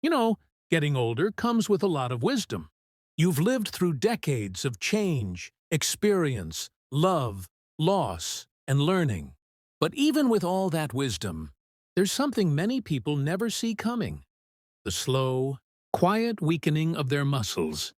You know, getting older comes with a lot of wisdom. You've lived through decades of change, experience, love, loss, and learning. But even with all that wisdom, there's something many people never see coming: the slow, quiet weakening of their muscles.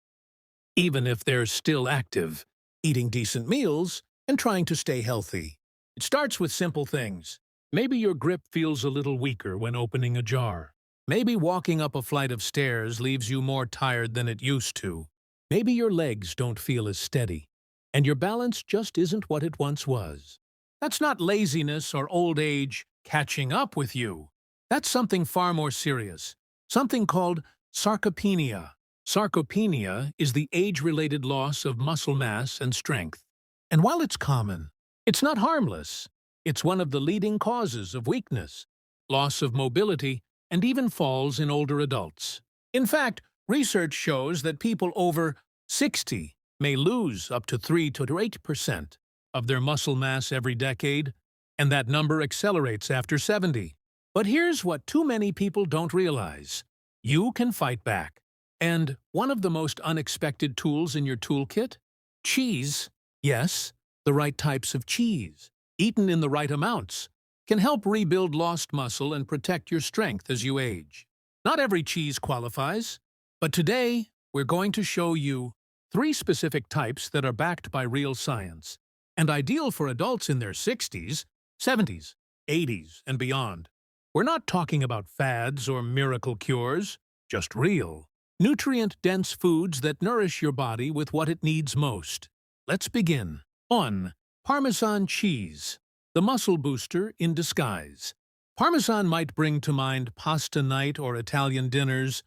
Even if they're still active, eating decent meals, and trying to stay healthy. It starts with simple things. Maybe your grip feels a little weaker when opening a jar. Maybe walking up a flight of stairs leaves you more tired than it used to. Maybe your legs don't feel as steady, and your balance just isn't what it once was. That's not laziness or old age catching up with you. That's something far more serious, something called sarcopenia. Sarcopenia is the age-related loss of muscle mass and strength. And while it's common, it's not harmless. It's one of the leading causes of weakness, loss of mobility, and even falls in older adults. In fact, research shows that people over 60 may lose up to 3 to 8% of their muscle mass every decade, and that number accelerates after 70. But here's what too many people don't realize. You can fight back. And one of the most unexpected tools in your toolkit? Cheese. Yes, the right types of cheese, eaten in the right amounts, can help rebuild lost muscle and protect your strength as you age. Not every cheese qualifies, but today we're going to show you 3 specific types that are backed by real science and ideal for adults in their 60s, 70s, 80s, and beyond. We're not talking about fads or miracle cures, just real, nutrient-dense foods that nourish your body with what it needs most. Let's begin. 1. Parmesan cheese, the muscle booster in disguise. Parmesan might bring to mind pasta night or Italian dinners,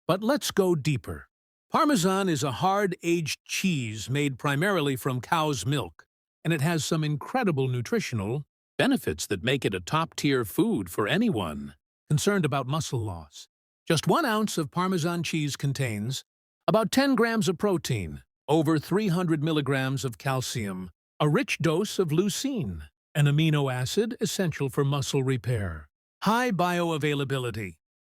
but let's go deeper. Parmesan is a hard-aged cheese made primarily from cow's milk, and it has some incredible nutritional benefits that make it a top-tier food for anyone concerned about muscle loss. Just 1 ounce of Parmesan cheese contains about 10 grams of protein, over 300 milligrams of calcium, a rich dose of leucine, an amino acid essential for muscle repair. High bioavailability,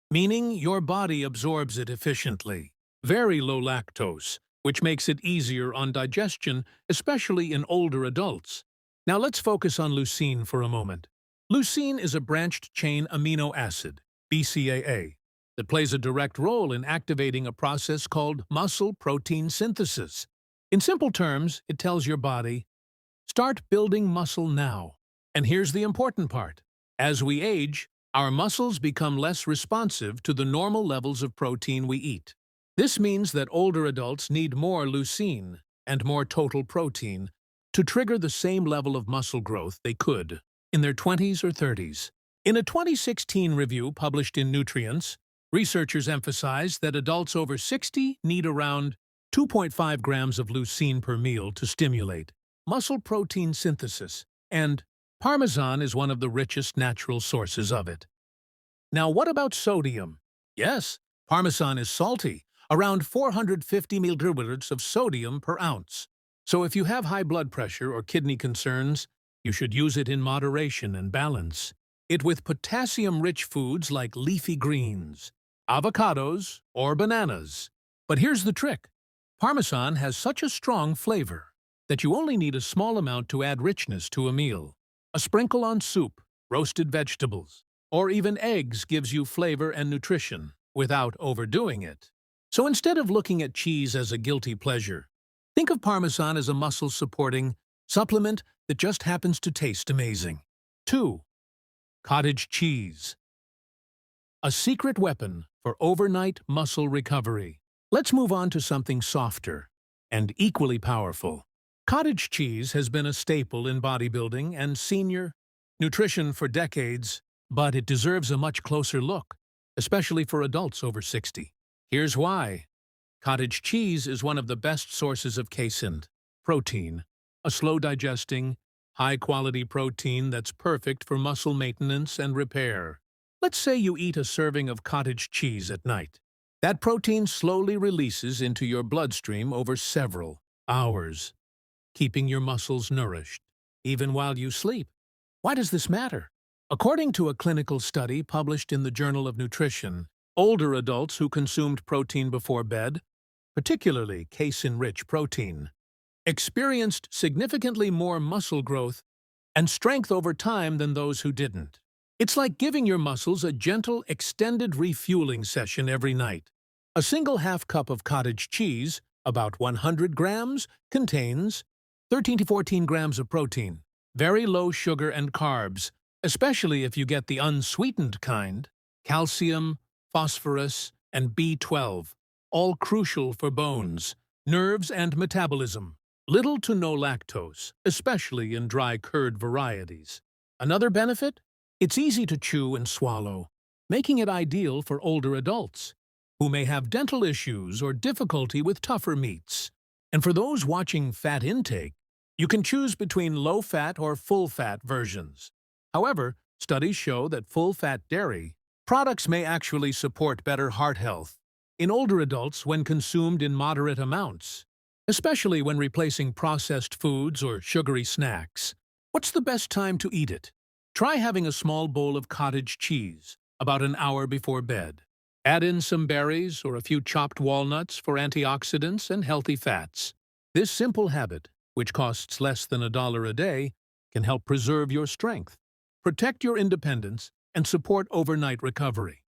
meaning your body absorbs it efficiently. Very low lactose, which makes it easier on digestion, especially in older adults. Now let's focus on leucine for a moment. Leucine is a branched-chain amino acid, BCAA, that plays a direct role in activating a process called muscle protein synthesis. In simple terms, it tells your body, start building muscle now. And here's the important part. As we age, our muscles become less responsive to the normal levels of protein we eat. This means that older adults need more leucine and more total protein to trigger the same level of muscle growth they could in their 20s or 30s. In a 2016 review published in Nutrients, researchers emphasized that adults over 60 need around 2.5 grams of leucine per meal to stimulate muscle protein synthesis, and Parmesan is one of the richest natural sources of it. Now, what about sodium? Yes, Parmesan is salty, around 450 milliliters of sodium per ounce. So if you have high blood pressure or kidney concerns, you should use it in moderation and balance it with potassium-rich foods like leafy greens, avocados, or bananas. But here's the trick. Parmesan has such a strong flavor that you only need a small amount to add richness to a meal. A sprinkle on soup, roasted vegetables, or even eggs gives you flavor and nutrition without overdoing it. So instead of looking at cheese as a guilty pleasure, think of Parmesan as a muscle-supporting supplement that just happens to taste amazing. 2. Cottage cheese, a secret weapon for overnight muscle recovery. Let's move on to something softer and equally powerful. Cottage cheese has been a staple in bodybuilding and senior nutrition for decades, but it deserves a much closer look, especially for adults over 60. Here's why. Cottage cheese is one of the best sources of casein, protein, a slow-digesting, high-quality protein that's perfect for muscle maintenance and repair. Let's say you eat a serving of cottage cheese at night. That protein slowly releases into your bloodstream over several hours, keeping your muscles nourished, even while you sleep. Why does this matter? According to a clinical study published in the Journal of Nutrition, Older adults who consumed protein before bed, particularly casein-rich protein, experienced significantly more muscle growth and strength over time than those who didn't. It's like giving your muscles a gentle, extended refueling session every night. A single half cup of cottage cheese, about 100 grams, contains 13 to 14 grams of protein, very low sugar and carbs, especially if you get the unsweetened kind, calcium, phosphorus, and B12, all crucial for bones, nerves, and metabolism. Little to no lactose, especially in dry curd varieties. Another benefit? It's easy to chew and swallow, making it ideal for older adults who may have dental issues or difficulty with tougher meats. And for those watching fat intake, you can choose between low-fat or full-fat versions. However, studies show that full-fat dairy products may actually support better heart health in older adults when consumed in moderate amounts, especially when replacing processed foods or sugary snacks. What's the best time to eat it? Try having a small bowl of cottage cheese about an hour before bed. Add in some berries or a few chopped walnuts for antioxidants and healthy fats. This simple habit, which costs less than $1 a day, can help preserve your strength, protect your independence, and support overnight recovery.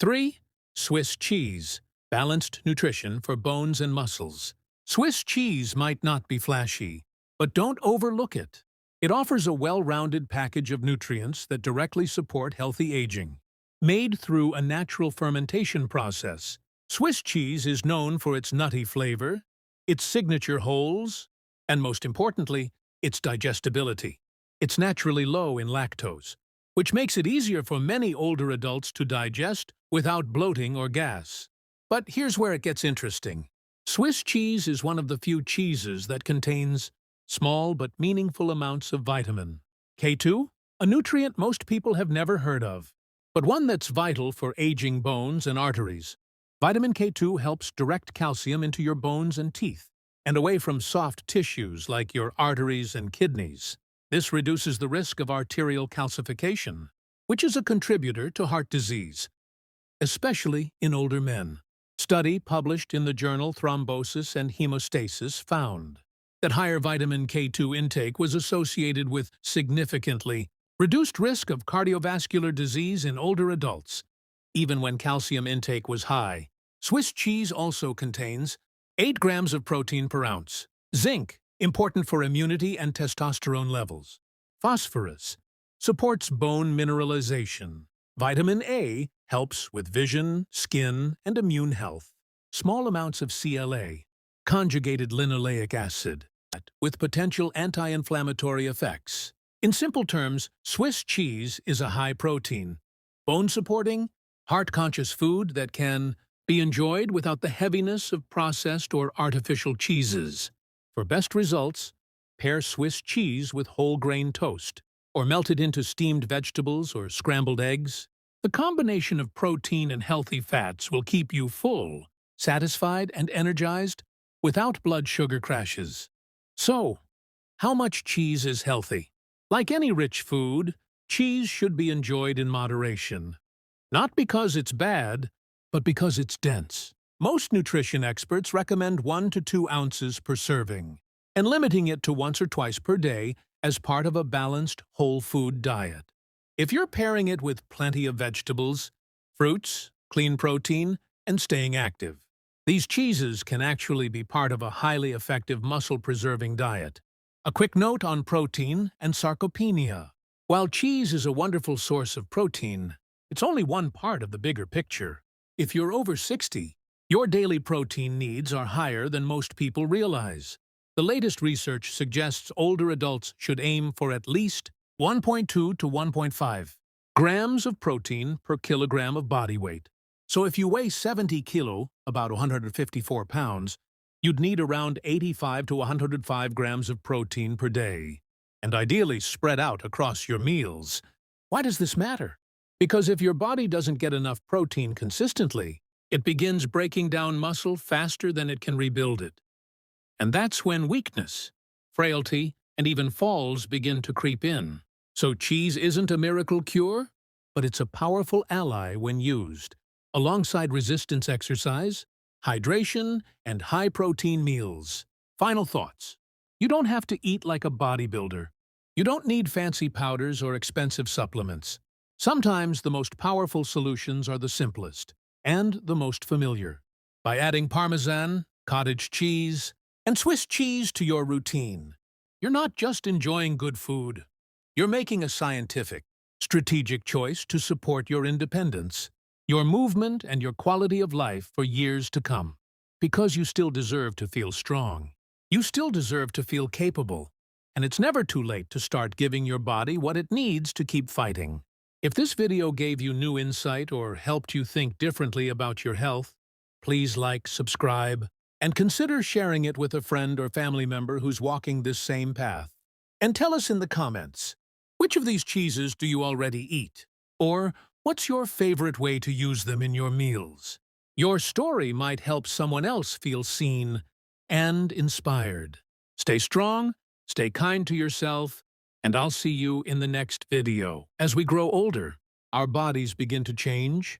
3. Swiss cheese. Balanced nutrition for bones and muscles. Swiss cheese might not be flashy, but don't overlook it. It offers a well-rounded package of nutrients that directly support healthy aging. Made through a natural fermentation process, Swiss cheese is known for its nutty flavor, its signature holes, and most importantly, its digestibility. It's naturally low in lactose, which makes it easier for many older adults to digest without bloating or gas. But here's where it gets interesting. Swiss cheese is one of the few cheeses that contains small but meaningful amounts of vitamin K2, a nutrient most people have never heard of, but one that's vital for aging bones and arteries. Vitamin K2 helps direct calcium into your bones and teeth, and away from soft tissues like your arteries and kidneys. This reduces the risk of arterial calcification, which is a contributor to heart disease, especially in older men. Study published in the journal Thrombosis and Hemostasis found that higher vitamin K2 intake was associated with significantly reduced risk of cardiovascular disease in older adults, even when calcium intake was high. Swiss cheese also contains 8 grams of protein per ounce. Zinc, important for immunity and testosterone levels. Phosphorus, supports bone mineralization. Vitamin A helps with vision, skin, and immune health. Small amounts of CLA, conjugated linoleic acid, with potential anti-inflammatory effects. In simple terms, Swiss cheese is a high-protein, bone-supporting, heart-conscious food that can be enjoyed without the heaviness of processed or artificial cheeses. For best results, pair Swiss cheese with whole-grain toast, or melt it into steamed vegetables or scrambled eggs. The combination of protein and healthy fats will keep you full, satisfied, and energized without blood sugar crashes. So, how much cheese is healthy? Like any rich food, cheese should be enjoyed in moderation. Not because it's bad, but because it's dense. Most nutrition experts recommend 1 to 2 ounces per serving, and limiting it to once or twice per day as part of a balanced whole food diet. If you're pairing it with plenty of vegetables, fruits, clean protein, and staying active, these cheeses can actually be part of a highly effective muscle-preserving diet. A quick note on protein and sarcopenia. While cheese is a wonderful source of protein, it's only one part of the bigger picture. If you're over 60, your daily protein needs are higher than most people realize. The latest research suggests older adults should aim for at least 1.2 to 1.5 grams of protein per kilogram of body weight. So if you weigh 70 kilo, about 154 pounds, you'd need around 85 to 105 grams of protein per day, and ideally spread out across your meals. Why does this matter? Because if your body doesn't get enough protein consistently, it begins breaking down muscle faster than it can rebuild it. And that's when weakness, frailty, and even falls begin to creep in. So cheese isn't a miracle cure, but it's a powerful ally when used. alongside resistance exercise, hydration, and high-protein meals. Final thoughts. You don't have to eat like a bodybuilder. You don't need fancy powders or expensive supplements. Sometimes the most powerful solutions are the simplest and the most familiar. By adding Parmesan, cottage cheese, and Swiss cheese to your routine, you're not just enjoying good food. You're making a scientific, strategic choice to support your independence, your movement, and your quality of life for years to come. Because you still deserve to feel strong. You still deserve to feel capable. And it's never too late to start giving your body what it needs to keep fighting. If this video gave you new insight or helped you think differently about your health, please like, subscribe, and consider sharing it with a friend or family member who's walking this same path. And tell us in the comments, which of these cheeses do you already eat? Or what's your favorite way to use them in your meals? Your story might help someone else feel seen and inspired. Stay strong, stay kind to yourself, and I'll see you in the next video. As we grow older, our bodies begin to change,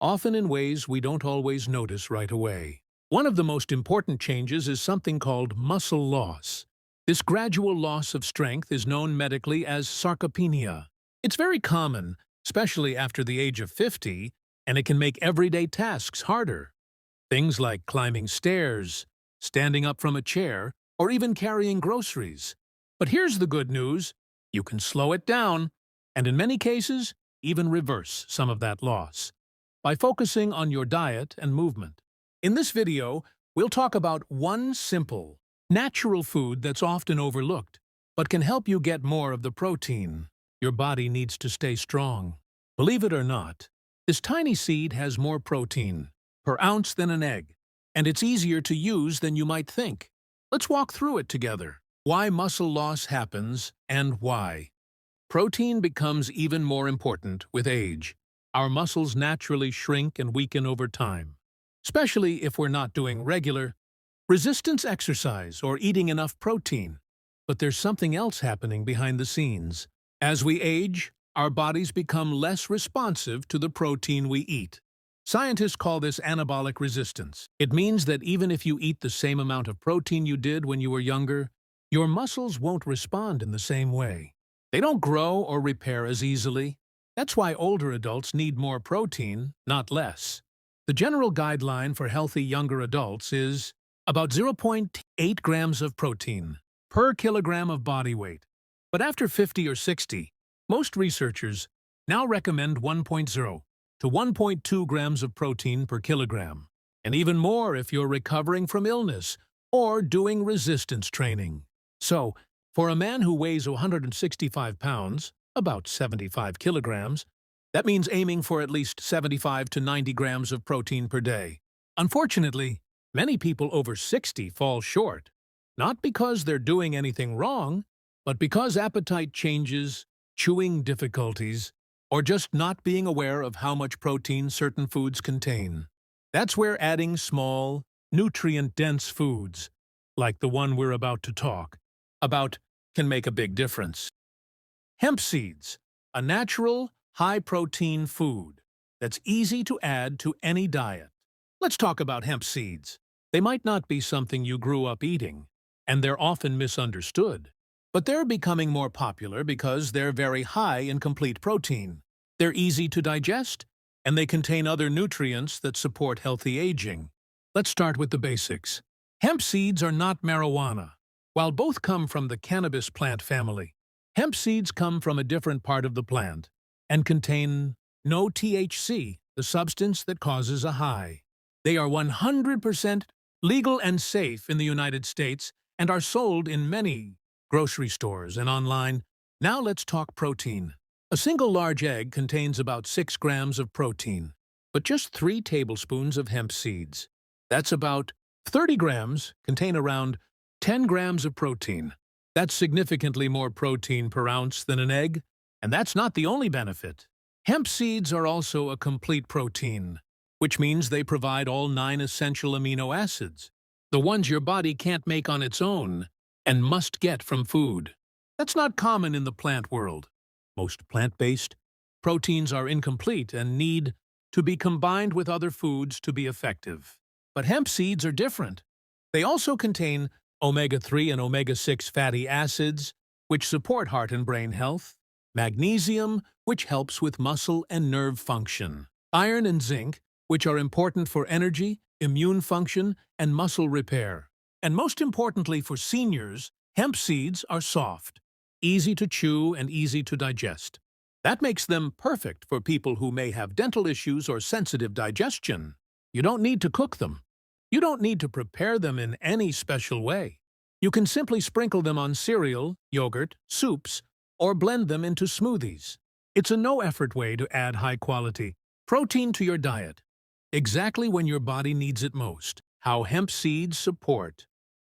often in ways we don't always notice right away. One of the most important changes is something called muscle loss. This gradual loss of strength is known medically as sarcopenia. It's very common, especially after the age of 50, and it can make everyday tasks harder. Things like climbing stairs, standing up from a chair, or even carrying groceries. But here's the good news. You can slow it down, and in many cases, even reverse some of that loss, by focusing on your diet and movement. In this video, we'll talk about one simple, natural food that's often overlooked, but can help you get more of the protein your body needs to stay strong. Believe it or not, this tiny seed has more protein per ounce than an egg, and it's easier to use than you might think. Let's walk through it together. Why muscle loss happens and why. Protein becomes even more important with age. Our muscles naturally shrink and weaken over time, especially if we're not doing regular resistance exercise or eating enough protein. But there's something else happening behind the scenes. As we age, our bodies become less responsive to the protein we eat. Scientists call this anabolic resistance. It means that even if you eat the same amount of protein you did when you were younger, your muscles won't respond in the same way. They don't grow or repair as easily. That's why older adults need more protein, not less. The general guideline for healthy younger adults is about 0.8 grams of protein per kilogram of body weight. But after 50 or 60, most researchers now recommend 1.0 to 1.2 grams of protein per kilogram, and even more if you're recovering from illness or doing resistance training. So, for a man who weighs 165 pounds, about 75 kilograms, that means aiming for at least 75 to 90 grams of protein per day. Unfortunately, many people over 60 fall short, not because they're doing anything wrong, but because appetite changes, chewing difficulties, or just not being aware of how much protein certain foods contain. That's where adding small, nutrient-dense foods, like the one we're about to talk about, can make a big difference. Hemp seeds, a natural, high-protein food that's easy to add to any diet. Let's talk about hemp seeds. They might not be something you grew up eating, and they're often misunderstood. But they're becoming more popular because they're very high in complete protein. They're easy to digest, and they contain other nutrients that support healthy aging. Let's start with the basics. Hemp seeds are not marijuana. While both come from the cannabis plant family, hemp seeds come from a different part of the plant and contain no THC, the substance that causes a high. They are 100% legal and safe in the United States and are sold in many grocery stores and online. Now let's talk protein. A single large egg contains about 6 grams of protein, but just 3 tablespoons of hemp seeds. That's about 30 grams contain around 10 grams of protein. That's significantly more protein per ounce than an egg, and that's not the only benefit. Hemp seeds are also a complete protein, which means they provide all 9 essential amino acids, the ones your body can't make on its own and must get from food. That's not common in the plant world. Most plant-based proteins are incomplete and need to be combined with other foods to be effective. But hemp seeds are different. They also contain omega-3 and omega-6 fatty acids, which support heart and brain health, magnesium, which helps with muscle and nerve function, iron and zinc, which are important for energy, immune function, and muscle repair. And most importantly for seniors, hemp seeds are soft, easy to chew and easy to digest. That makes them perfect for people who may have dental issues or sensitive digestion. You don't need to cook them. You don't need to prepare them in any special way. You can simply sprinkle them on cereal, yogurt, soups, or blend them into smoothies. It's a no-effort way to add high-quality protein to your diet, exactly when your body needs it most. How hemp seeds support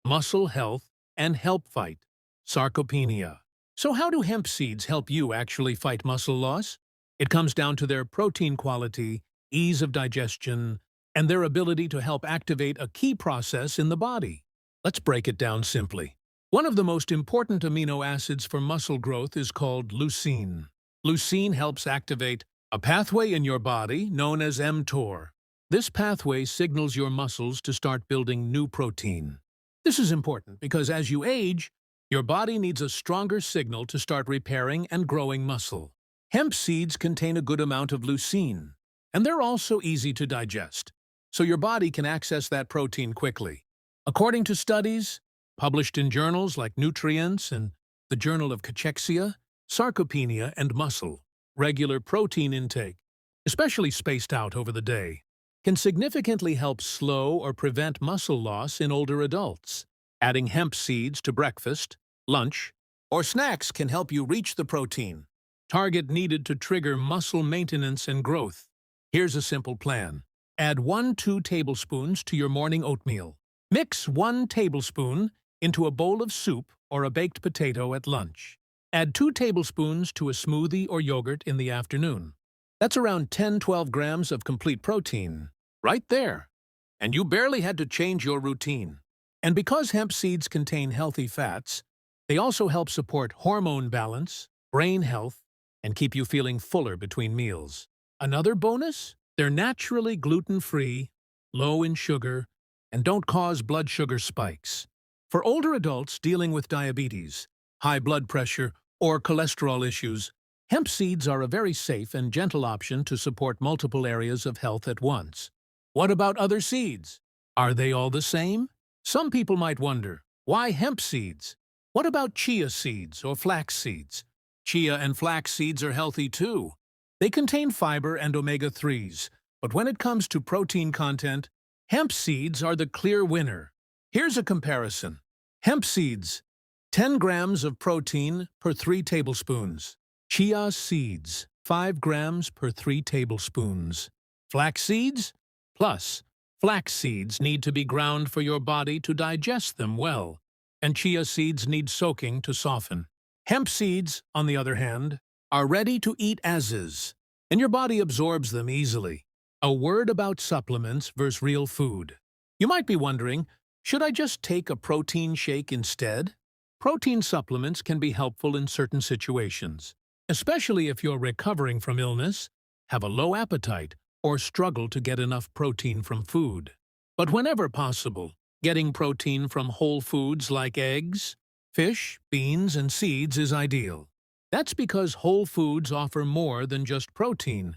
muscle health and help fight sarcopenia. So how do hemp seeds help you actually fight muscle loss? It comes down to their protein quality, ease of digestion, and their ability to help activate a key process in the body. Let's break it down simply. One of the most important amino acids for muscle growth is called leucine. Leucine helps activate a pathway in your body known as mTOR. This pathway signals your muscles to start building new protein. This is important because as you age, your body needs a stronger signal to start repairing and growing muscle. Hemp seeds contain a good amount of leucine, and they're also easy to digest, so your body can access that protein quickly. According to studies published in journals like Nutrients and the Journal of Cachexia, Sarcopenia, and Muscle, regular protein intake, especially spaced out over the day, can significantly help slow or prevent muscle loss in older adults. Adding hemp seeds to breakfast, lunch, or snacks can help you reach the protein target needed to trigger muscle maintenance and growth. Here's a simple plan. Add 1-2 tablespoons to your morning oatmeal. Mix 1 tablespoon into a bowl of soup or a baked potato at lunch. Add 2 tablespoons to a smoothie or yogurt in the afternoon. That's around 10-12 grams of complete protein, right there. And you barely had to change your routine. And because hemp seeds contain healthy fats, they also help support hormone balance, brain health, and keep you feeling fuller between meals. Another bonus? They're naturally gluten-free, low in sugar, and don't cause blood sugar spikes. For older adults dealing with diabetes, high blood pressure, or cholesterol issues, hemp seeds are a very safe and gentle option to support multiple areas of health at once. What about other seeds? Are they all the same? Some people might wonder, why hemp seeds? What about chia seeds or flax seeds? Chia and flax seeds are healthy too. They contain fiber and omega-3s, but when it comes to protein content, hemp seeds are the clear winner. Here's a comparison. Hemp seeds, 10 grams of protein per 3 tablespoons. Chia seeds, 5 grams per 3 tablespoons. Flax seeds? Plus, flax seeds need to be ground for your body to digest them well, and chia seeds need soaking to soften. Hemp seeds, on the other hand, are ready to eat as is, and your body absorbs them easily. A word about supplements versus real food. You might be wondering, should I just take a protein shake instead? Protein supplements can be helpful in certain situations, especially if you're recovering from illness, have a low appetite, or struggle to get enough protein from food. But whenever possible, getting protein from whole foods like eggs, fish, beans, and seeds is ideal. That's because whole foods offer more than just protein.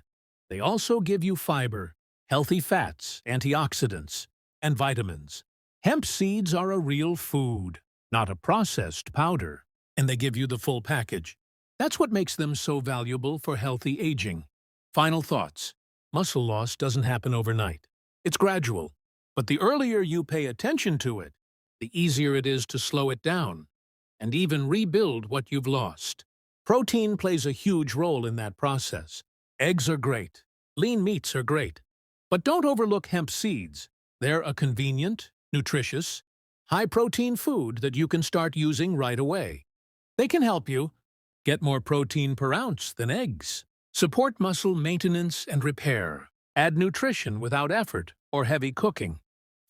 They also give you fiber, healthy fats, antioxidants, and vitamins. Hemp seeds are a real food, not a processed powder, and they give you the full package. That's what makes them so valuable for healthy aging. Final thoughts. Muscle loss doesn't happen overnight. It's gradual, but the earlier you pay attention to it, the easier it is to slow it down and even rebuild what you've lost. Protein plays a huge role in that process. Eggs are great. Lean meats are great. But don't overlook hemp seeds. They're a convenient, nutritious, high-protein food that you can start using right away. They can help you get more protein per ounce than eggs, support muscle maintenance and repair, add nutrition without effort or heavy cooking,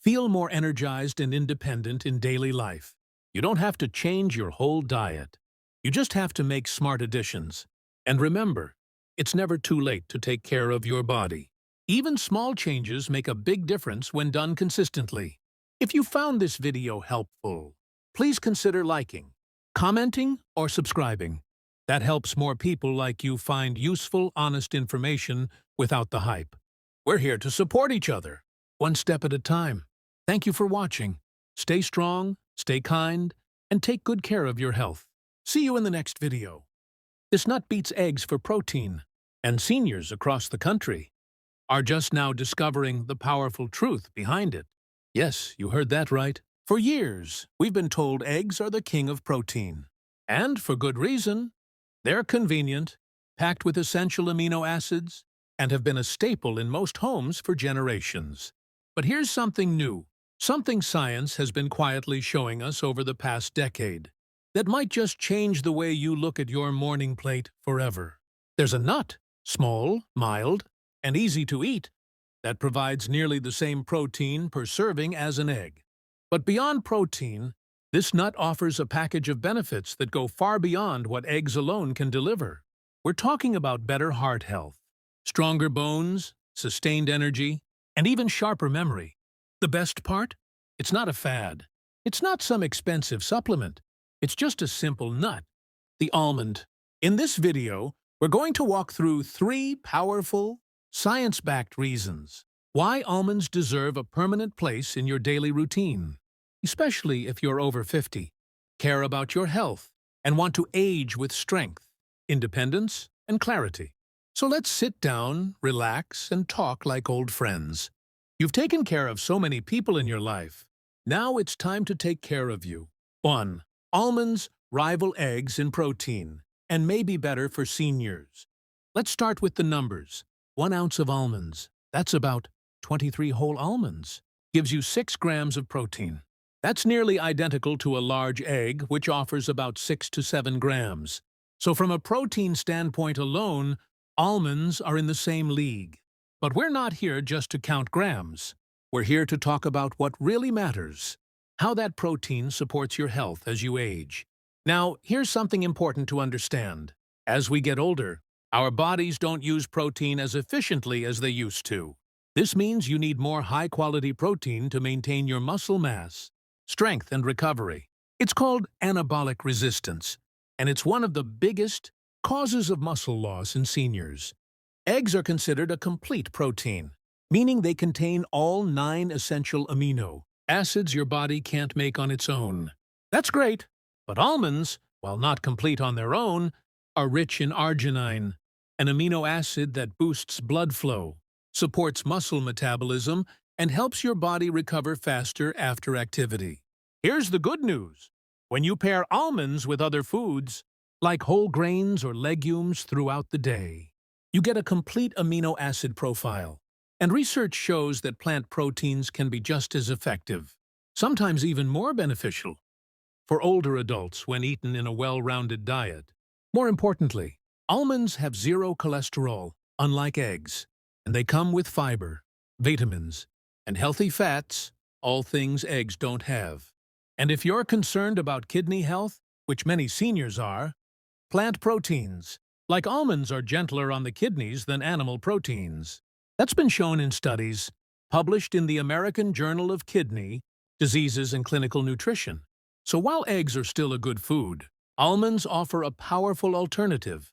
feel more energized and independent in daily life. You don't have to change your whole diet. You just have to make smart additions. And remember, it's never too late to take care of your body. Even small changes make a big difference when done consistently. If you found this video helpful, please consider liking, commenting, or subscribing. That helps more people like you find useful, honest information without the hype. We're here to support each other, one step at a time. Thank you for watching. Stay strong, stay kind, and take good care of your health. See you in the next video. This nut beats eggs for protein, and seniors across the country are just now discovering the powerful truth behind it. Yes, you heard that right. For years, we've been told eggs are the king of protein. And for good reason. They're convenient, packed with essential amino acids, and have been a staple in most homes for generations. But here's something new, something science has been quietly showing us over the past decade, that might just change the way you look at your morning plate forever. There's a nut, small, mild, and easy to eat, that provides nearly the same protein per serving as an egg. But beyond protein, this nut offers a package of benefits that go far beyond what eggs alone can deliver. We're talking about better heart health, stronger bones, sustained energy, and even sharper memory. The best part? It's not a fad. It's not some expensive supplement. It's just a simple nut, the almond. In this video, we're going to walk through 3 powerful, science-backed reasons why almonds deserve a permanent place in your daily routine. Especially if you're over 50, care about your health, and want to age with strength, independence, and clarity. So let's sit down, relax, and talk like old friends. You've taken care of so many people in your life. Now it's time to take care of you. 1. Almonds rival eggs in protein, and may be better for seniors. Let's start with the numbers. 1 ounce of almonds, that's about 23 whole almonds, gives you 6 grams of protein. That's nearly identical to a large egg, which offers about 6 to 7 grams. So from a protein standpoint alone, almonds are in the same league. But we're not here just to count grams. We're here to talk about what really matters, how that protein supports your health as you age. Now, here's something important to understand. As we get older, our bodies don't use protein as efficiently as they used to. This means you need more high-quality protein to maintain your muscle mass, strength, and recovery. It's called anabolic resistance, and it's one of the biggest causes of muscle loss in seniors. Eggs are considered a complete protein, meaning they contain all 9 essential amino acids your body can't make on its own. That's great, but almonds, while not complete on their own, are rich in arginine, an amino acid that boosts blood flow, supports muscle metabolism, and helps your body recover faster after activity. Here's the good news. When you pair almonds with other foods, like whole grains or legumes throughout the day, you get a complete amino acid profile. And research shows that plant proteins can be just as effective, sometimes even more beneficial, for older adults when eaten in a well-rounded diet. More importantly, almonds have 0 cholesterol, unlike eggs, and they come with fiber, vitamins, and healthy fats, all things eggs don't have. And if you're concerned about kidney health, which many seniors are, plant proteins, like almonds, are gentler on the kidneys than animal proteins. That's been shown in studies published in the American Journal of Kidney Diseases and Clinical Nutrition. So while eggs are still a good food, almonds offer a powerful alternative,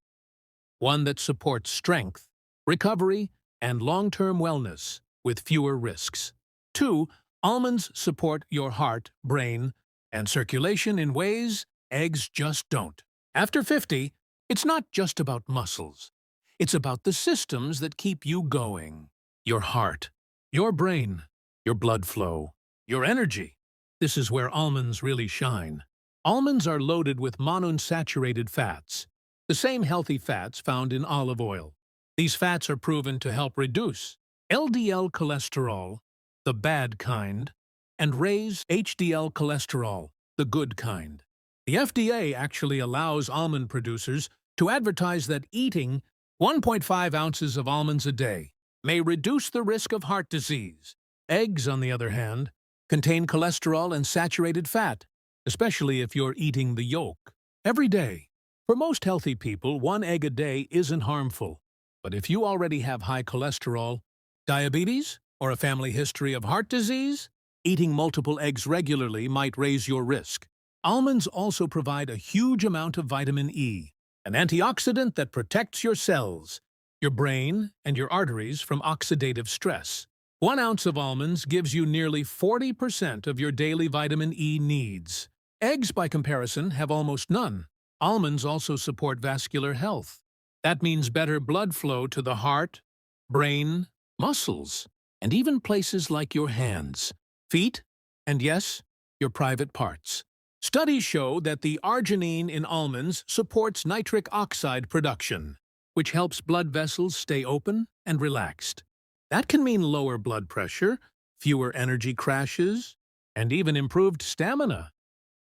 one that supports strength, recovery, and long-term wellness with fewer risks. 2. Almonds support your heart, brain, and circulation in ways eggs just don't. After 50, it's not just about muscles. It's about the systems that keep you going. Your heart, your brain, your blood flow, your energy. This is where almonds really shine. Almonds are loaded with monounsaturated fats, the same healthy fats found in olive oil. These fats are proven to help reduce LDL cholesterol, the bad kind, and raise HDL cholesterol, the good kind. The FDA actually allows almond producers to advertise that eating 1.5 ounces of almonds a day may reduce the risk of heart disease. Eggs, on the other hand, contain cholesterol and saturated fat, especially if you're eating the yolk every day. For most healthy people, 1 egg a day isn't harmful. But if you already have high cholesterol, Diabetes or a family history of heart disease? Eating multiple eggs regularly might raise your risk. Almonds also provide a huge amount of vitamin E, an antioxidant that protects your cells, your brain, and your arteries from oxidative stress. 1 ounce of almonds gives you nearly 40% of your daily vitamin E needs. Eggs, by comparison, have almost none. Almonds also support vascular health. That means better blood flow to the heart, brain, muscles, and even places like your hands, feet, and yes, your private parts. Studies show that the arginine in almonds supports nitric oxide production, which helps blood vessels stay open and relaxed. That can mean lower blood pressure, fewer energy crashes, and even improved stamina.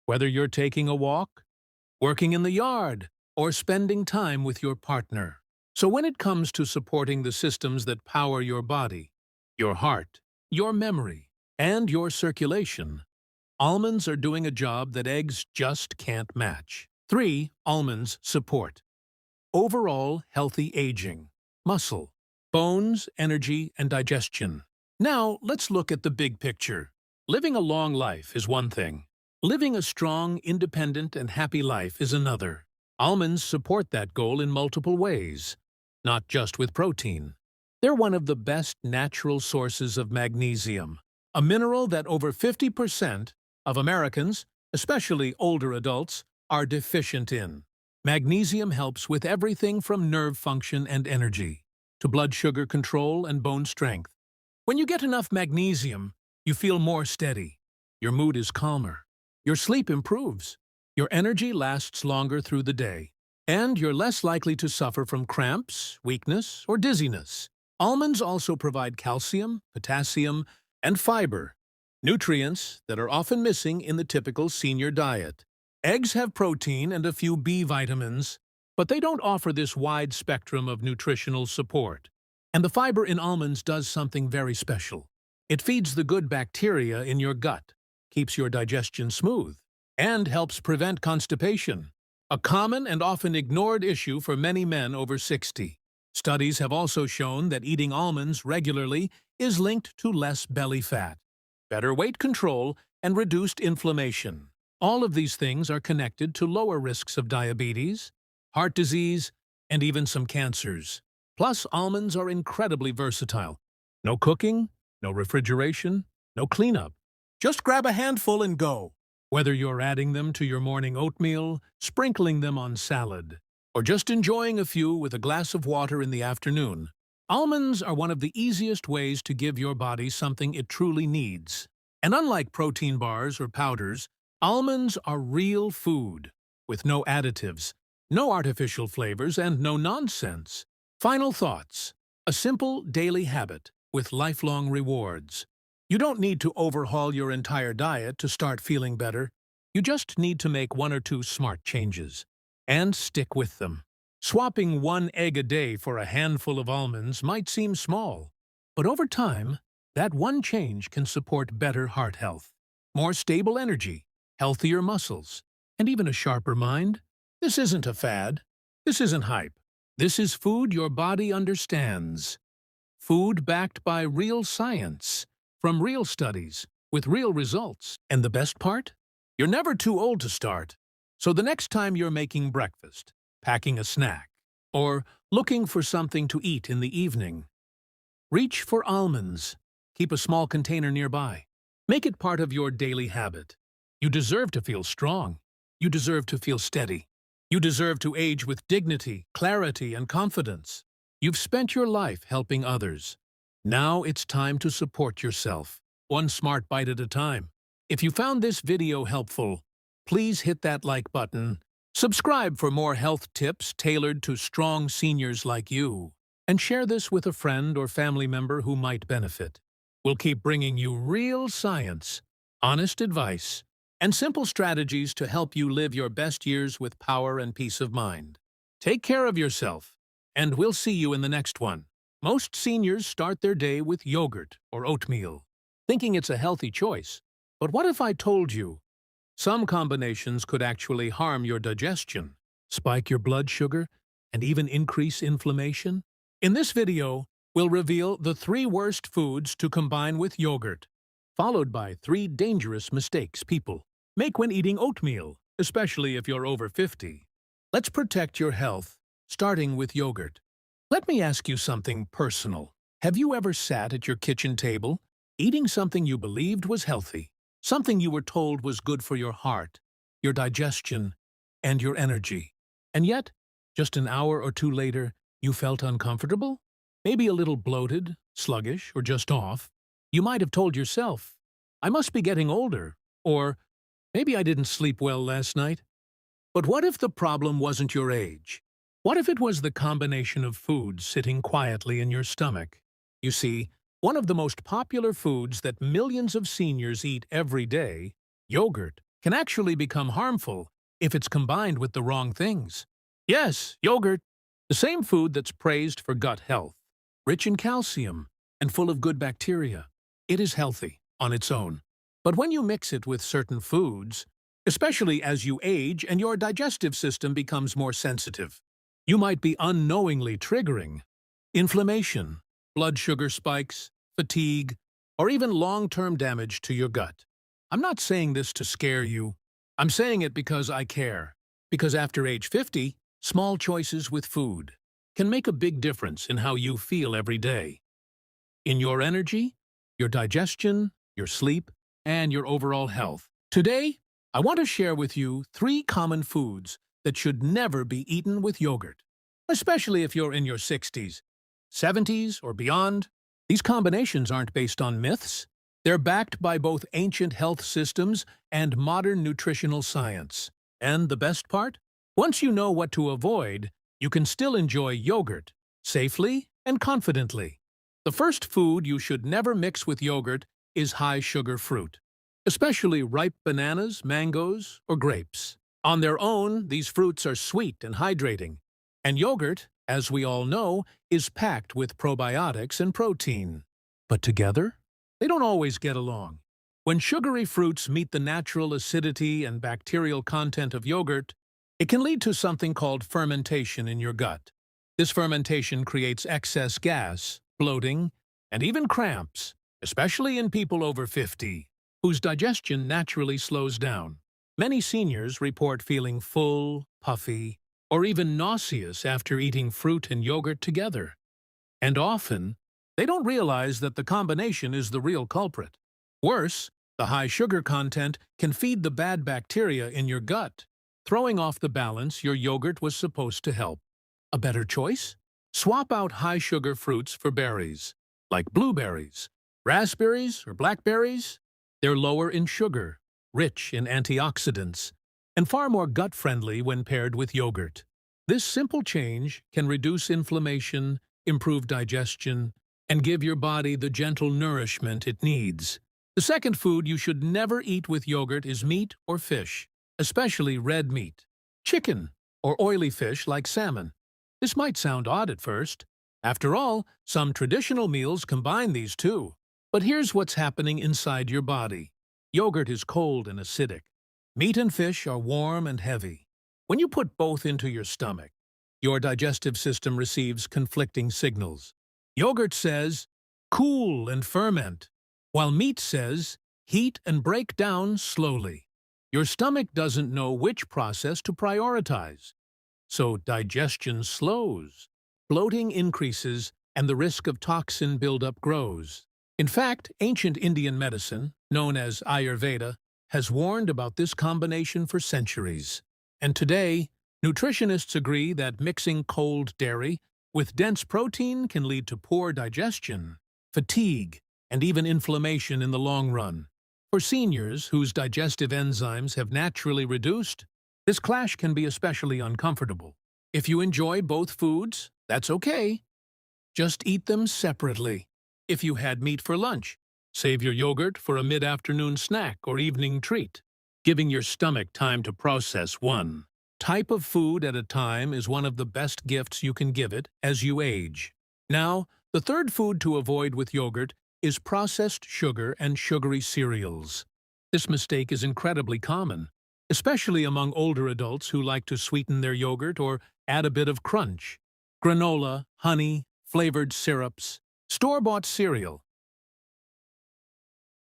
Whether you're taking a walk, working in the yard, or spending time with your partner. So when it comes to supporting the systems that power your body, your heart, your memory, and your circulation, almonds are doing a job that eggs just can't match. 3. Almonds support overall healthy aging, muscle, bones, energy, and digestion. Now, let's look at the big picture. Living a long life is one thing. Living a strong, independent, and happy life is another. Almonds support that goal in multiple ways, not just with protein. They're one of the best natural sources of magnesium, a mineral that over 50% of Americans, especially older adults, are deficient in. Magnesium helps with everything from nerve function and energy to blood sugar control and bone strength. When you get enough magnesium, you feel more steady. Your mood is calmer. Your sleep improves. Your energy lasts longer through the day. And you're less likely to suffer from cramps, weakness, or dizziness. Almonds also provide calcium, potassium, and fiber, nutrients that are often missing in the typical senior diet. Eggs have protein and a few B vitamins, but they don't offer this wide spectrum of nutritional support. And the fiber in almonds does something very special. It feeds the good bacteria in your gut, keeps your digestion smooth, and helps prevent constipation, a common and often ignored issue for many men over 60. Studies have also shown that eating almonds regularly is linked to less belly fat, better weight control, and reduced inflammation. All of these things are connected to lower risks of diabetes, heart disease, and even some cancers. Plus, almonds are incredibly versatile. No cooking, no refrigeration, no cleanup. Just grab a handful and go. Whether you're adding them to your morning oatmeal, sprinkling them on salad, or just enjoying a few with a glass of water in the afternoon, almonds are one of the easiest ways to give your body something it truly needs. And unlike protein bars or powders, almonds are real food, with no additives, no artificial flavors, and no nonsense. Final thoughts. A simple daily habit with lifelong rewards. You don't need to overhaul your entire diet to start feeling better. You just need to make 1 or 2 smart changes and stick with them. Swapping 1 egg a day for a handful of almonds might seem small, but over time, that one change can support better heart health, more stable energy, healthier muscles, and even a sharper mind. This isn't a fad. This isn't hype. This is food your body understands. Food backed by real science, from real studies, with real results. And the best part? You're never too old to start. So the next time you're making breakfast, packing a snack, or looking for something to eat in the evening, reach for almonds. Keep a small container nearby. Make it part of your daily habit. You deserve to feel strong. You deserve to feel steady. You deserve to age with dignity, clarity, and confidence. You've spent your life helping others. Now it's time to support yourself, one smart bite at a time. If you found this video helpful, please hit that like button, subscribe for more health tips tailored to strong seniors like you, and share this with a friend or family member who might benefit. We'll keep bringing you real science, honest advice, and simple strategies to help you live your best years with power and peace of mind. Take care of yourself, and we'll see you in the next one. Most seniors start their day with yogurt or oatmeal, thinking it's a healthy choice. But what if I told you some combinations could actually harm your digestion, spike your blood sugar, and even increase inflammation? In this video, we'll reveal the 3 worst foods to combine with yogurt, followed by 3 dangerous mistakes people make when eating oatmeal, especially if you're over 50. Let's protect your health, starting with yogurt. Let me ask you something personal. Have you ever sat at your kitchen table, eating something you believed was healthy, something you were told was good for your heart, your digestion, and your energy, and yet, just an hour or two later, you felt uncomfortable? Maybe a little bloated, sluggish, or just off? You might have told yourself, I must be getting older, or maybe I didn't sleep well last night. But what if the problem wasn't your age? What if it was the combination of foods sitting quietly in your stomach? You see, one of the most popular foods that millions of seniors eat every day, yogurt, can actually become harmful if it's combined with the wrong things. Yes, yogurt, the same food that's praised for gut health, rich in calcium and full of good bacteria. It is healthy on its own. But when you mix it with certain foods, especially as you age and your digestive system becomes more sensitive, you might be unknowingly triggering inflammation, blood sugar spikes, fatigue, or even long-term damage to your gut. I'm not saying this to scare you. I'm saying it because I care. Because after age 50, small choices with food can make a big difference in how you feel every day. In your energy, your digestion, your sleep, and your overall health. Today, I want to share with you 3 common foods that should never be eaten with yogurt, especially if you're in your 60s, 70s, or beyond. These combinations aren't based on myths. They're backed by both ancient health systems and modern nutritional science. And the best part? Once you know what to avoid, you can still enjoy yogurt safely and confidently. The first food you should never mix with yogurt is high-sugar fruit, especially ripe bananas, mangoes, or grapes. On their own, these fruits are sweet and hydrating, and yogurt, as we all know, is packed with probiotics and protein. But together, they don't always get along. When sugary fruits meet the natural acidity and bacterial content of yogurt, it can lead to something called fermentation in your gut. This fermentation creates excess gas, bloating, and even cramps, especially in people over 50, whose digestion naturally slows down. Many seniors report feeling full, puffy, or even nauseous after eating fruit and yogurt together. And often, they don't realize that the combination is the real culprit. Worse, the high sugar content can feed the bad bacteria in your gut, throwing off the balance your yogurt was supposed to help. A better choice? Swap out high-sugar fruits for berries, like blueberries, raspberries, or blackberries. They're lower in sugar, rich in antioxidants, and far more gut-friendly when paired with yogurt. This simple change can reduce inflammation, improve digestion, and give your body the gentle nourishment it needs. The second food you should never eat with yogurt is meat or fish, especially red meat, chicken, or oily fish like salmon. This might sound odd at first. After all, some traditional meals combine these two. But here's what's happening inside your body. Yogurt is cold and acidic. Meat and fish are warm and heavy. When you put both into your stomach, your digestive system receives conflicting signals. Yogurt says, cool and ferment, while meat says, heat and break down slowly. Your stomach doesn't know which process to prioritize. So digestion slows, bloating increases, and the risk of toxin buildup grows. In fact, ancient Indian medicine, known as Ayurveda, has warned about this combination for centuries. And today, nutritionists agree that mixing cold dairy with dense protein can lead to poor digestion, fatigue, and even inflammation in the long run. For seniors whose digestive enzymes have naturally reduced, this clash can be especially uncomfortable. If you enjoy both foods, that's okay. Just eat them separately. If you had meat for lunch, save your yogurt for a mid-afternoon snack or evening treat. Giving your stomach time to process one type of food at a time is one of the best gifts you can give it as you age. Now, the third food to avoid with yogurt is processed sugar and sugary cereals. This mistake is incredibly common, especially among older adults who like to sweeten their yogurt or add a bit of crunch. Granola, honey, flavored syrups, store-bought cereal.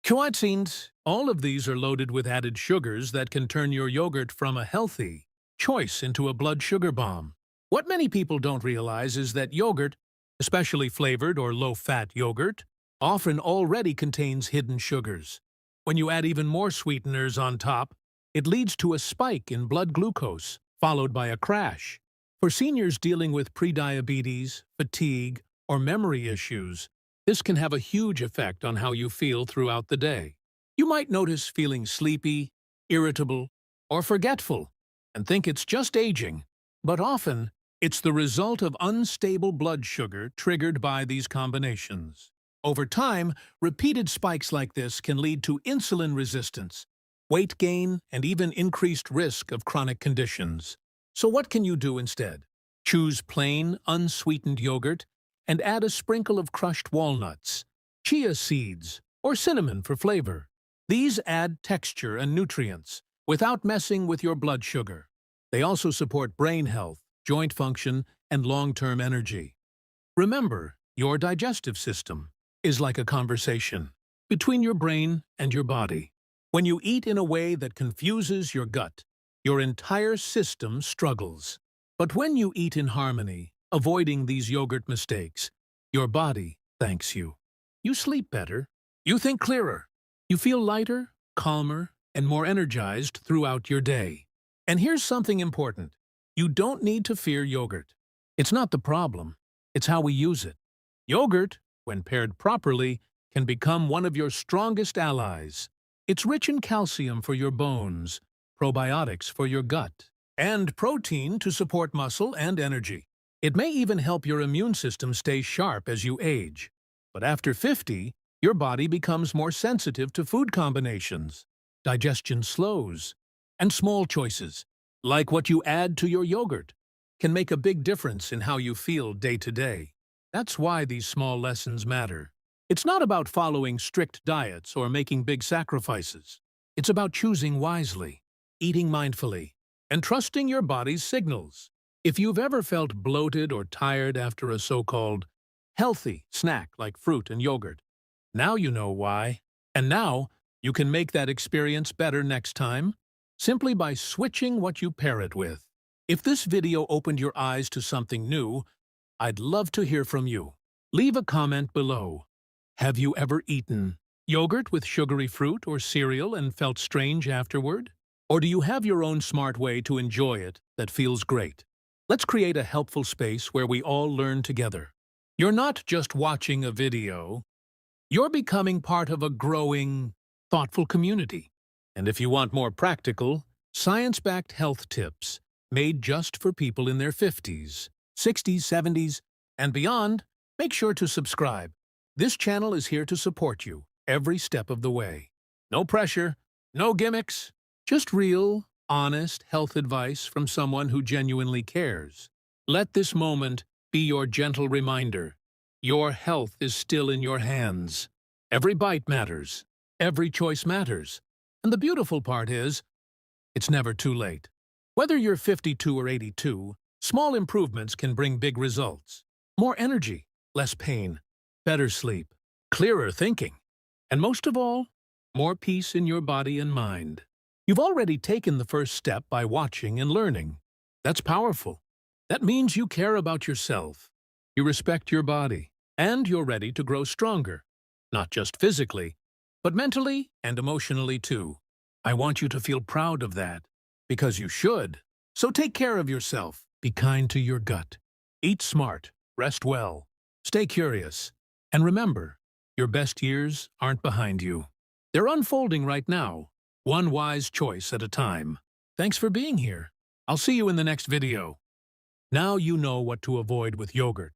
Cuisines, all of these are loaded with added sugars that can turn your yogurt from a healthy choice into a blood sugar bomb. What many people don't realize is that yogurt, especially flavored or low-fat yogurt, often already contains hidden sugars. When you add even more sweeteners on top, it leads to a spike in blood glucose, followed by a crash. For seniors dealing with prediabetes, fatigue, or memory issues, this can have a huge effect on how you feel throughout the day. You might notice feeling sleepy, irritable, or forgetful, and think it's just aging, but often it's the result of unstable blood sugar triggered by these combinations. Over time, repeated spikes like this can lead to insulin resistance, weight gain, and even increased risk of chronic conditions. So what can you do instead? Choose plain, unsweetened yogurt and add a sprinkle of crushed walnuts, chia seeds, or cinnamon for flavor. These add texture and nutrients without messing with your blood sugar. They also support brain health, joint function, and long-term energy. Remember, your digestive system is like a conversation between your brain and your body. When you eat in a way that confuses your gut, your entire system struggles. But when you eat in harmony, avoiding these yogurt mistakes, your body thanks you. You sleep better. You think clearer. You feel lighter, calmer, and more energized throughout your day. And here's something important. You don't need to fear yogurt. It's not the problem. It's how we use it. Yogurt, when paired properly, can become one of your strongest allies. It's rich in calcium for your bones, probiotics for your gut, and protein to support muscle and energy. It may even help your immune system stay sharp as you age. But after 50, your body becomes more sensitive to food combinations. Digestion slows, and small choices, like what you add to your yogurt, can make a big difference in how you feel day to day. That's why these small lessons matter. It's not about following strict diets or making big sacrifices. It's about choosing wisely, eating mindfully, and trusting your body's signals. If you've ever felt bloated or tired after a so-called healthy snack like fruit and yogurt, now you know why. And now, you can make that experience better next time, simply by switching what you pair it with. If this video opened your eyes to something new, I'd love to hear from you. Leave a comment below. Have you ever eaten yogurt with sugary fruit or cereal and felt strange afterward? Or do you have your own smart way to enjoy it that feels great? Let's create a helpful space where we all learn together. You're not just watching a video. You're becoming part of a growing, thoughtful community. And if you want more practical, science-backed health tips made just for people in their 50s, 60s, 70s, and beyond, make sure to subscribe. This channel is here to support you every step of the way. No pressure, no gimmicks, just real, honest health advice from someone who genuinely cares. Let this moment be your gentle reminder. Your health is still in your hands. Every bite matters. Every choice matters. And the beautiful part is, it's never too late. Whether you're 52 or 82, small improvements can bring big results. More energy, less pain, better sleep, clearer thinking, and most of all, more peace in your body and mind. You've already taken the first step by watching and learning. That's powerful. That means you care about yourself. You respect your body, and you're ready to grow stronger. Not just physically, but mentally and emotionally too. I want you to feel proud of that, because you should. So take care of yourself. Be kind to your gut. Eat smart. Rest well. Stay curious. And remember, your best years aren't behind you. They're unfolding right now, one wise choice at a time. Thanks for being here. I'll see you in the next video. Now you know what to avoid with yogurt.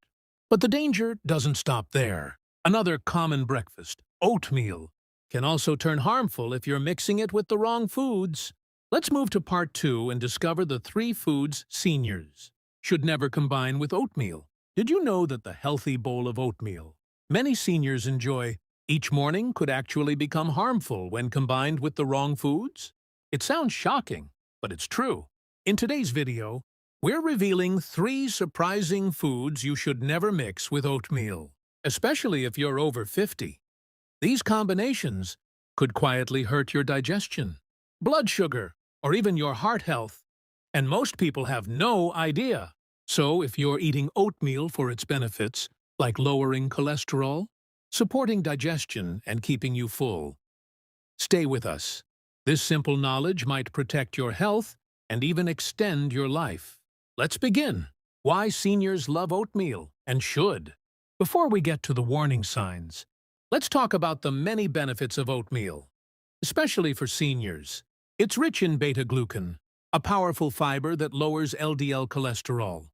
But the danger doesn't stop there. Another common breakfast, oatmeal, can also turn harmful if you're mixing it with the wrong foods. Let's move to part 2 and discover the 3 foods seniors should never combine with oatmeal. Did you know that the healthy bowl of oatmeal many seniors enjoy each morning could actually become harmful when combined with the wrong foods? It sounds shocking, but it's true. In today's video, we're revealing 3 surprising foods you should never mix with oatmeal. especially if you're over 50. These combinations could quietly hurt your digestion, blood sugar, or even your heart health. And most people have no idea. So if you're eating oatmeal for its benefits, like lowering cholesterol, supporting digestion, and keeping you full, stay with us. This simple knowledge might protect your health and even extend your life. Let's begin. Why seniors love oatmeal and should. Before we get to the warning signs, let's talk about the many benefits of oatmeal, especially for seniors. It's rich in beta-glucan, a powerful fiber that lowers LDL cholesterol.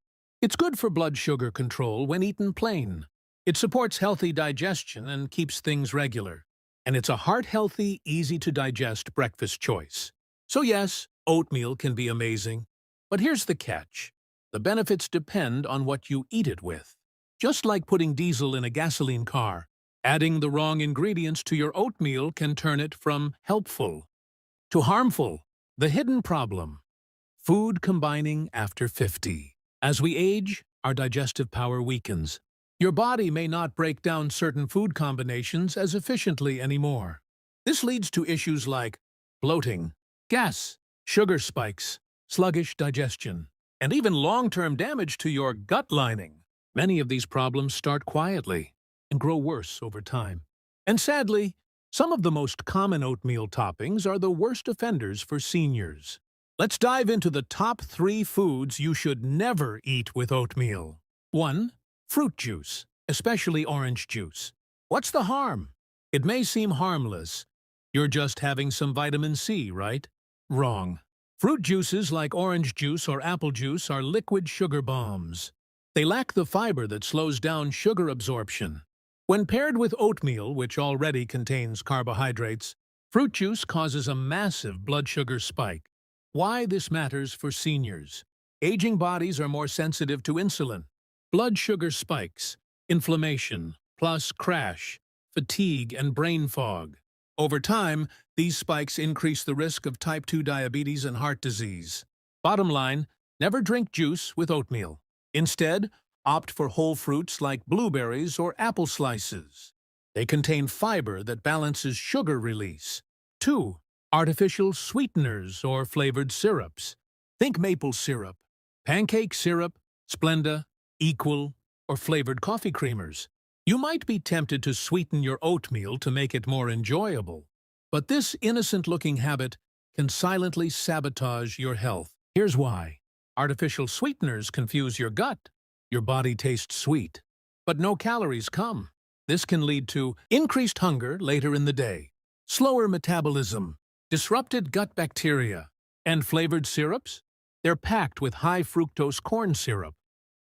It's good for blood sugar control when eaten plain. It supports healthy digestion and keeps things regular. And it's a heart-healthy, easy-to-digest breakfast choice. So yes, oatmeal can be amazing. But here's the catch. The benefits depend on what you eat it with. Just like putting diesel in a gasoline car, adding the wrong ingredients to your oatmeal can turn it from helpful to harmful. The hidden problem. Food combining after 50. As we age, our digestive power weakens. Your body may not break down certain food combinations as efficiently anymore. This leads to issues like bloating, gas, sugar spikes, sluggish digestion, and even long-term damage to your gut lining. Many of these problems start quietly and grow worse over time. And sadly, some of the most common oatmeal toppings are the worst offenders for seniors. Let's dive into the top 3 foods you should never eat with oatmeal. 1. Fruit juice, especially orange juice. What's the harm? It may seem harmless. You're just having some vitamin C, right? Wrong. Fruit juices like orange juice or apple juice are liquid sugar bombs. They lack the fiber that slows down sugar absorption. When paired with oatmeal, which already contains carbohydrates, fruit juice causes a massive blood sugar spike. Why this matters for seniors. Aging bodies are more sensitive to insulin. Blood sugar spikes, inflammation, plus crash, fatigue, and brain fog. Over time, these spikes increase the risk of type 2 diabetes and heart disease. Bottom line, never drink juice with oatmeal. Instead, opt for whole fruits like blueberries or apple slices. They contain fiber that balances sugar release. 2. Artificial sweeteners or flavored syrups. Think maple syrup, pancake syrup, Splenda, Equal, or flavored coffee creamers. You might be tempted to sweeten your oatmeal to make it more enjoyable. But this innocent-looking habit can silently sabotage your health. Here's why. Artificial sweeteners confuse your gut. Your body tastes sweet, but no calories come. This can lead to increased hunger later in the day, slower metabolism, disrupted gut bacteria, and flavored syrups? They're packed with high fructose corn syrup,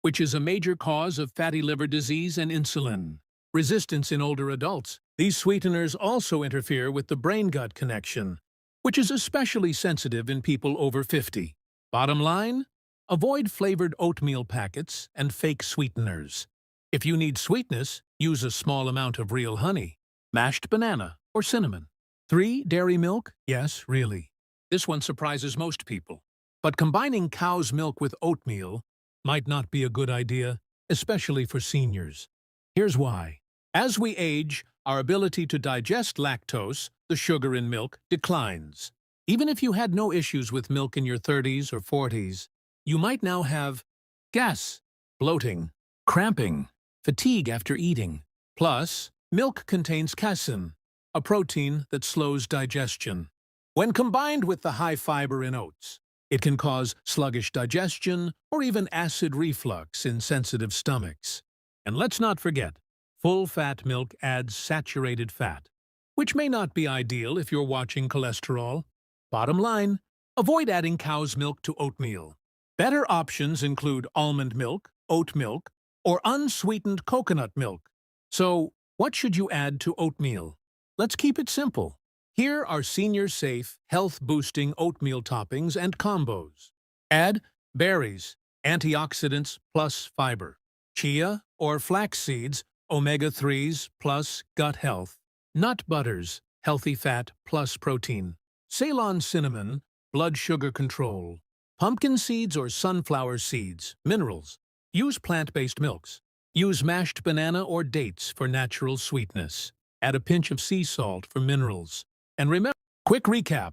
which is a major cause of fatty liver disease and insulin resistance in older adults. These sweeteners also interfere with the brain-gut connection, which is especially sensitive in people over 50. Bottom line, avoid flavored oatmeal packets and fake sweeteners. If you need sweetness, use a small amount of real honey, mashed banana, or cinnamon. 3. Dairy milk? Yes, really. This one surprises most people. But combining cow's milk with oatmeal might not be a good idea, especially for seniors. Here's why. As we age, our ability to digest lactose, the sugar in milk, declines. Even if you had no issues with milk in your 30s or 40s, you might now have gas, bloating, cramping, fatigue after eating. Plus, milk contains casein, a protein that slows digestion. When combined with the high fiber in oats, it can cause sluggish digestion or even acid reflux in sensitive stomachs. And let's not forget, full-fat milk adds saturated fat, which may not be ideal if you're watching cholesterol. Bottom line, avoid adding cow's milk to oatmeal. Better options include almond milk, oat milk, or unsweetened coconut milk. So, what should you add to oatmeal? Let's keep it simple. Here are senior-safe, health-boosting oatmeal toppings and combos. Add berries, antioxidants plus fiber. Chia or flax seeds, omega-3s plus gut health. Nut butters, healthy fat plus protein. Ceylon cinnamon, blood sugar control. Pumpkin seeds or sunflower seeds, minerals. Use plant-based milks. Use mashed banana or dates for natural sweetness. Add a pinch of sea salt for minerals. And remember, quick recap.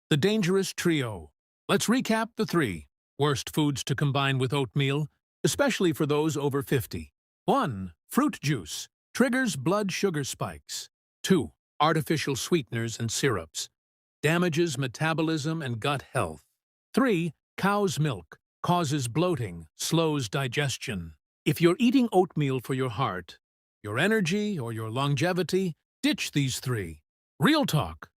The dangerous trio. Let's recap the three worst foods to combine with oatmeal, especially for those over 50. 1. Fruit juice. Triggers blood sugar spikes. 2. Artificial sweeteners and syrups. Damages metabolism and gut health. 3. Cow's milk. Causes bloating, slows digestion. If you're eating oatmeal for your heart, your energy, or your longevity, ditch these three. Real talk.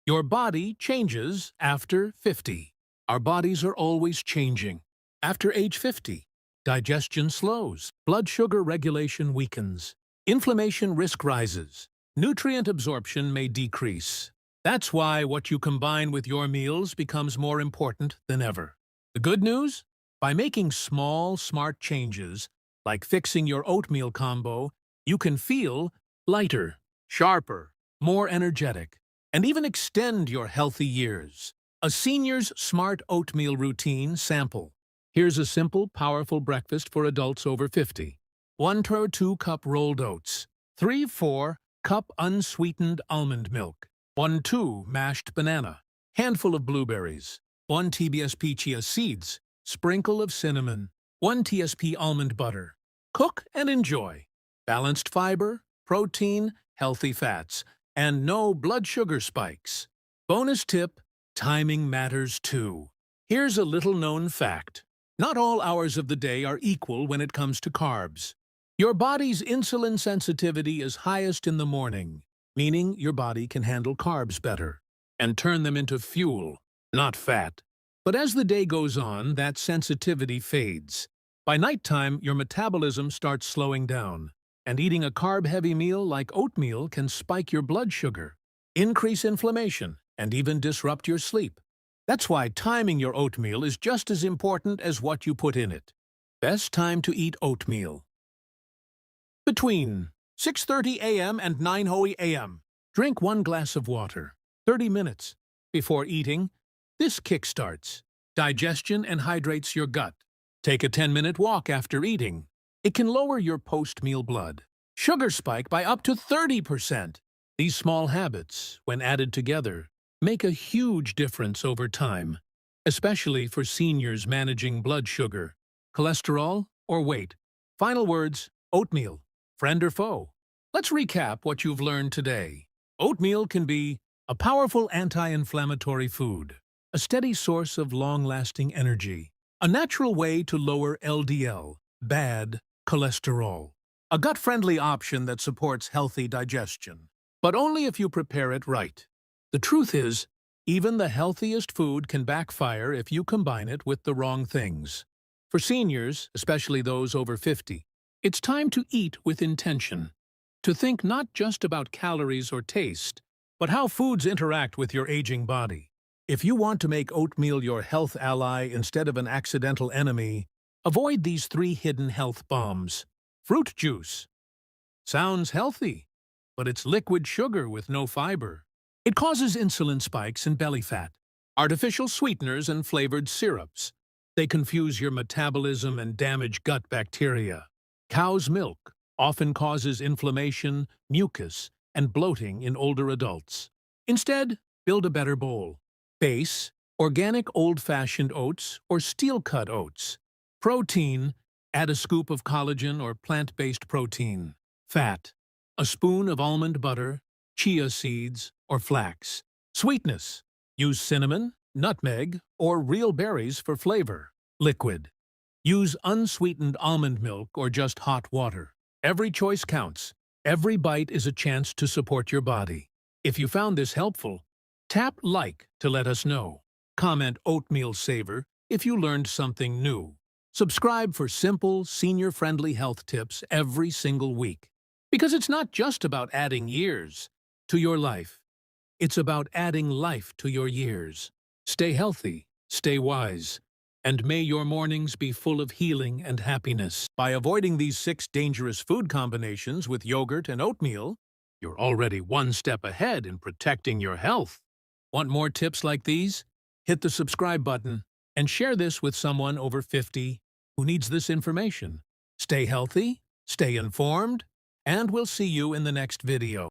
Your body changes after 50. Our bodies are always changing. After age 50, digestion slows, blood sugar regulation weakens, inflammation risk rises, nutrient absorption may decrease. That's why what you combine with your meals becomes more important than ever. The good news? By making small, smart changes, like fixing your oatmeal combo, you can feel lighter, sharper, more energetic, and even extend your healthy years. A senior's smart oatmeal routine sample. Here's a simple, powerful breakfast for adults over 50. 1 to 2 cup rolled oats. 3-4 cup unsweetened almond milk. 1-2 mashed banana. Handful of blueberries. 1 TBSP chia seeds. Sprinkle of cinnamon. 1 TSP almond butter. Cook and enjoy. Balanced fiber, protein, healthy fats, and no blood sugar spikes. Bonus tip, timing matters too. Here's a little-known fact. Not all hours of the day are equal when it comes to carbs. Your body's insulin sensitivity is highest in the morning, meaning your body can handle carbs better and turn them into fuel, not fat. But as the day goes on, that sensitivity fades. By nighttime, your metabolism starts slowing down, and eating a carb-heavy meal like oatmeal can spike your blood sugar, increase inflammation, and even disrupt your sleep. That's why timing your oatmeal is just as important as what you put in it. Best time to eat oatmeal. Between 6:30 a.m. and 9:00 a.m. Drink 1 glass of water, 30 minutes. Before eating, this kickstarts digestion and hydrates your gut. Take a 10-minute walk after eating. It can lower your post-meal blood sugar spike by up to 30%. These small habits, when added together, make a huge difference over time, especially for seniors managing blood sugar, cholesterol, or weight. Final words, oatmeal, friend or foe? Let's recap what you've learned today. Oatmeal can be a powerful anti-inflammatory food, a steady source of long-lasting energy, a natural way to lower LDL, bad cholesterol, a gut-friendly option that supports healthy digestion, but only if you prepare it right. The truth is, even the healthiest food can backfire if you combine it with the wrong things. For seniors, especially those over 50, it's time to eat with intention, to think not just about calories or taste, but how foods interact with your aging body. If you want to make oatmeal your health ally instead of an accidental enemy, avoid these 3 hidden health bombs. Fruit juice. Sounds healthy, but it's liquid sugar with no fiber. It causes insulin spikes and belly fat. Artificial sweeteners and flavored syrups. They confuse your metabolism and damage gut bacteria. Cow's milk often causes inflammation, mucus, and bloating in older adults. Instead, build a better bowl. Base, organic old-fashioned oats or steel-cut oats. Protein, add a scoop of collagen or plant-based protein. Fat, a spoon of almond butter, chia seeds, or flax. Sweetness, use cinnamon, nutmeg, or real berries for flavor. Liquid, use unsweetened almond milk or just hot water. Every choice counts. Every bite is a chance to support your body. If you found this helpful, tap like to let us know. Comment oatmeal saver if you learned something new. Subscribe for simple, senior-friendly health tips every single week. Because it's not just about adding years to your life. It's about adding life to your years. Stay healthy, stay wise, and may your mornings be full of healing and happiness. By avoiding these 6 dangerous food combinations with yogurt and oatmeal, you're already 1 step ahead in protecting your health. Want more tips like these? Hit the subscribe button and share this with someone over 50 who needs this information. Stay healthy, Stay informed, and we'll see you in the next video.